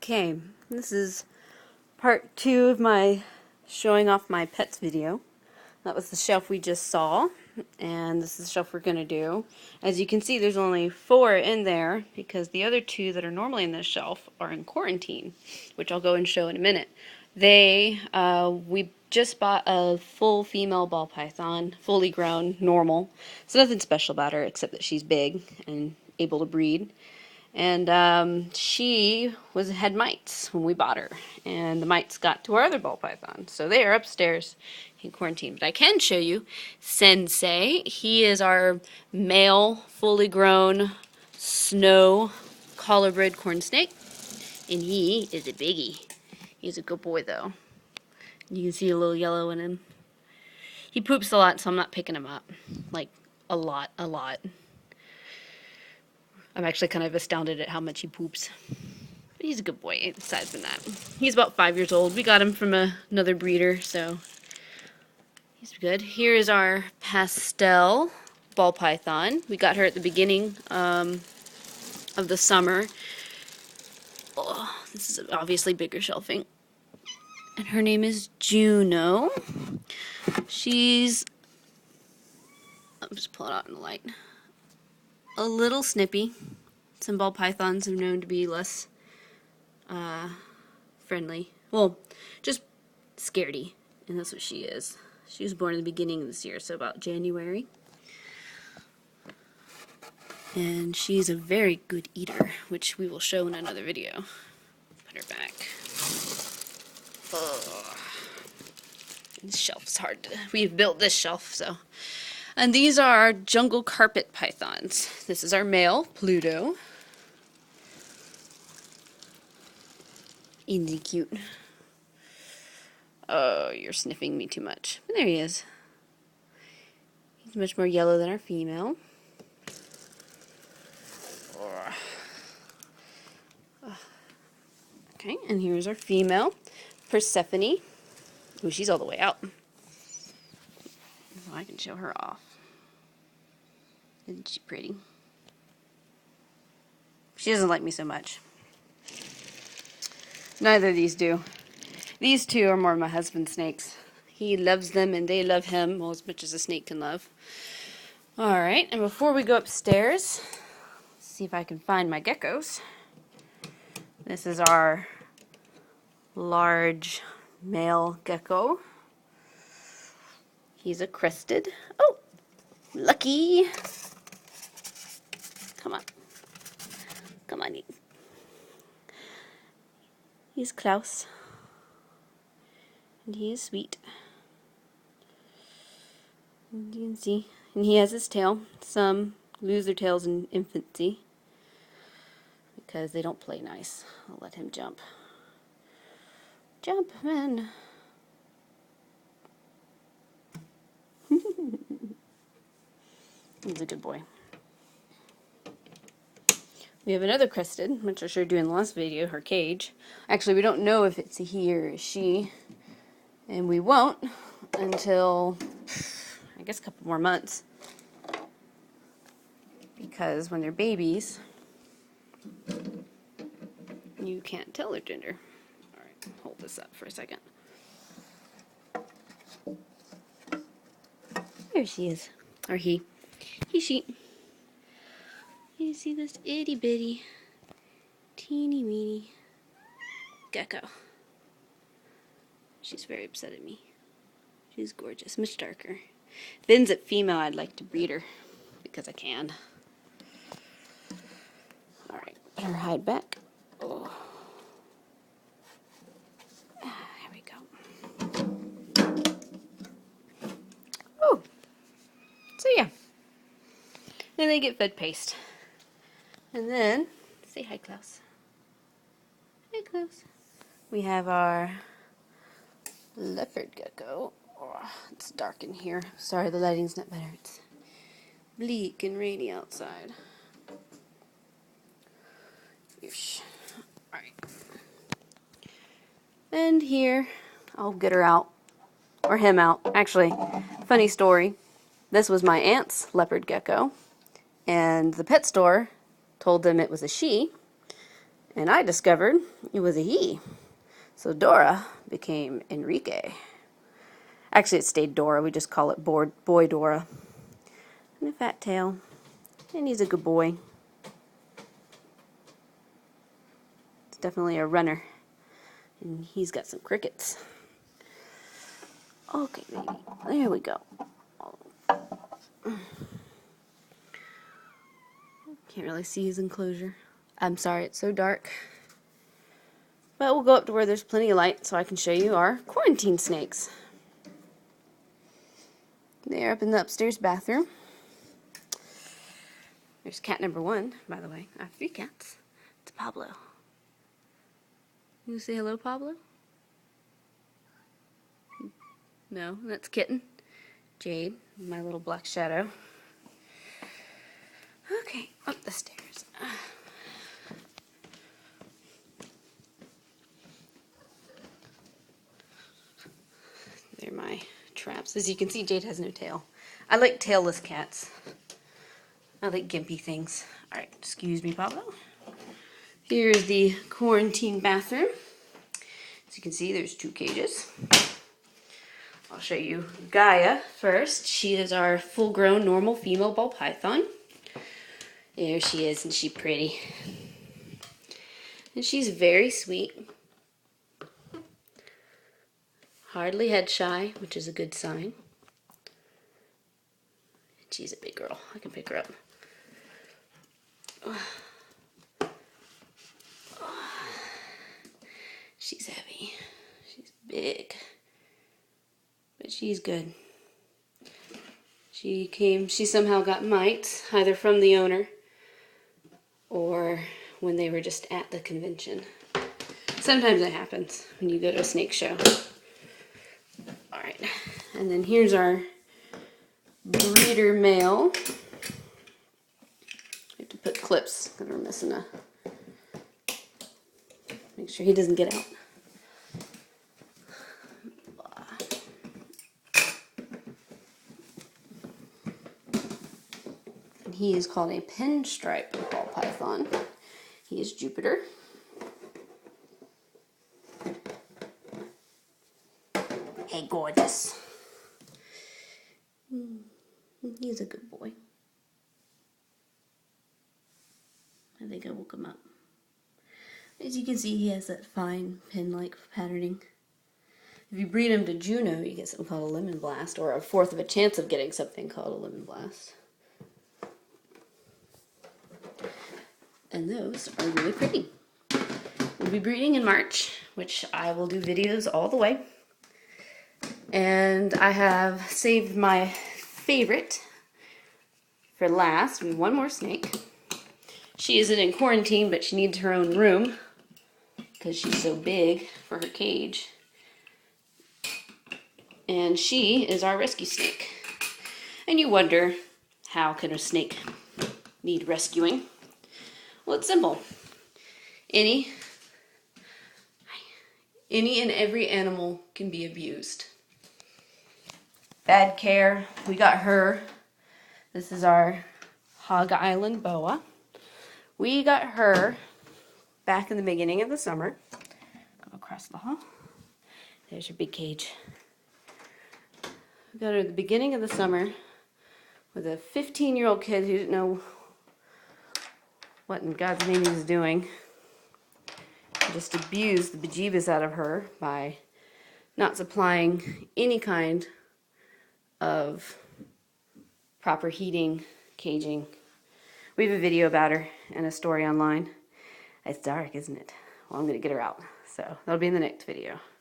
Okay, this is part 2 of my showing off my pets video. That was the shelf we just saw, and this is the shelf we're going to do. As you can see, there's only 4 in there because the other 2 that are normally in this shelf are in quarantine, which I'll go and show in a minute. We just bought a full female ball python, fully grown, normal. So nothing special about her except that she's big and able to breed. And she had mites when we bought her, and the mites got to our other ball python, so they are upstairs in quarantine. But I can show you Sensei. He is our male, fully grown snow collar-bred corn snake, and he is a biggie. He's a good boy, though. You can see a little yellow in him. He poops a lot, so I'm not picking him up. Like, a lot. I'm actually kind of astounded at how much he poops. But he's a good boy, aside from that. He's about 5 years old. We got him from another breeder, so he's good. Here is our pastel ball python. We got her at the beginning of the summer. Oh, this is obviously bigger shelving. And her name is Juno. I'll just pull it out in the light. A little snippy. Some ball pythons are known to be less friendly. Well, just scaredy, and that's what she is. She was born in the beginning of this year, so about January. And she's a very good eater, which we will show in another video. Put her back. Oh. This shelf's hard to... We've built this shelf, so... And these are our jungle carpet pythons. This is our male, Pluto. Isn't he cute? Oh, you're sniffing me too much. There he is. He's much more yellow than our female. Okay, and here's our female, Persephone. Ooh, she's all the way out. I can show her off. Isn't she pretty? She doesn't like me so much. Neither of these do. These 2 are more my husband's snakes. He loves them and they love him, well, as much as a snake can love. Alright, and before we go upstairs, let's see if I can find my geckos. This is our large male gecko. He's a crested. Oh, lucky. Come on. Come on. He's Klaus. And he is sweet. And you can see. And he has his tail. Some lose their tails in infancy because they don't play nice. I'll let him jump. Jump, man. He's a good boy. We have another crested, which I showed you in the last video, her cage. Actually, we don't know if it's a he or a she, and we won't until, I guess, a couple more months. Because when they're babies, you can't tell their gender. Alright, hold this up for a second. There she is. Or he. He, she. You see this itty bitty, teeny weeny gecko. She's very upset at me. She's gorgeous, much darker. If it ends up female, I'd like to breed her because I can. Alright, put her hide back. Oh. There we go. Oh! So yeah. Then they get fed paste. And then, say hi, Klaus. Hi, Klaus. We have our leopard gecko. Oh, it's dark in here. Sorry, the lighting's not better. It's bleak and rainy outside. Yeesh. Alright. And here, I'll get her out. Or him out. Actually, funny story. This was my aunt's leopard gecko. And the pet store told them it was a she, And I discovered it was a he. So Dora became Enrique. Actually, it stayed Dora. We just call it Boy-Dora. And a fat tail. And he's a good boy. It's definitely a runner. And he's got some crickets. Okay, baby. There we go. Can't really see his enclosure. I'm sorry, it's so dark. But we'll go up to where there's plenty of light so I can show you our quarantine snakes. They're up in the upstairs bathroom. There's cat number 1, by the way. I have 3 cats. It's Pablo. You say hello, Pablo? No, that's Kitten. Jade, my little black shadow. Okay, up the stairs. They're my traps. As you can see, Jade has no tail. I like tailless cats. I like gimpy things. Alright, excuse me, Pablo. Here's the quarantine bathroom. As you can see, there's 2 cages. I'll show you Gaia first. She is our full-grown normal female ball python. There she is, and she's pretty. And she's very sweet. Hardly head shy, which is a good sign. She's a big girl. I can pick her up. She's heavy. She's big. But she's good. She somehow got mites, either from the owner or when they were just at the convention. Sometimes it happens when you go to a snake show. Alright, and then here's our breeder male. We have to put clips because we're missing a... Make sure he doesn't get out. And he is called a pinstripe ball python. He is Jupiter. Hey, gorgeous. He's a good boy. I think I woke him up. As you can see, he has that fine pin-like patterning. If you breed him to Juno, you get something called a lemon blast, or a fourth of a chance of getting something called a lemon blast. And those are really pretty. We'll be breeding in March, which I will do videos all the way. And I have saved my favorite for last. We have one more snake. She isn't in quarantine, but she needs her own room because she's so big for her cage. And she is our rescue snake. And you wonder, how can a snake need rescuing? Well, it's simple. Any and every animal can be abused. Bad care. We got her. This is our Hog Island Boa. We got her back in the beginning of the summer. Go across the hall. There's your big cage. We got her at the beginning of the summer with a 15-year-old kid who didn't know what in God's name he was doing. He just abused the bejeebus out of her by not supplying any kind of proper heating, caging. We have a video about her and a story online. It's dark, isn't it? Well, I'm going to get her out. So that'll be in the next video.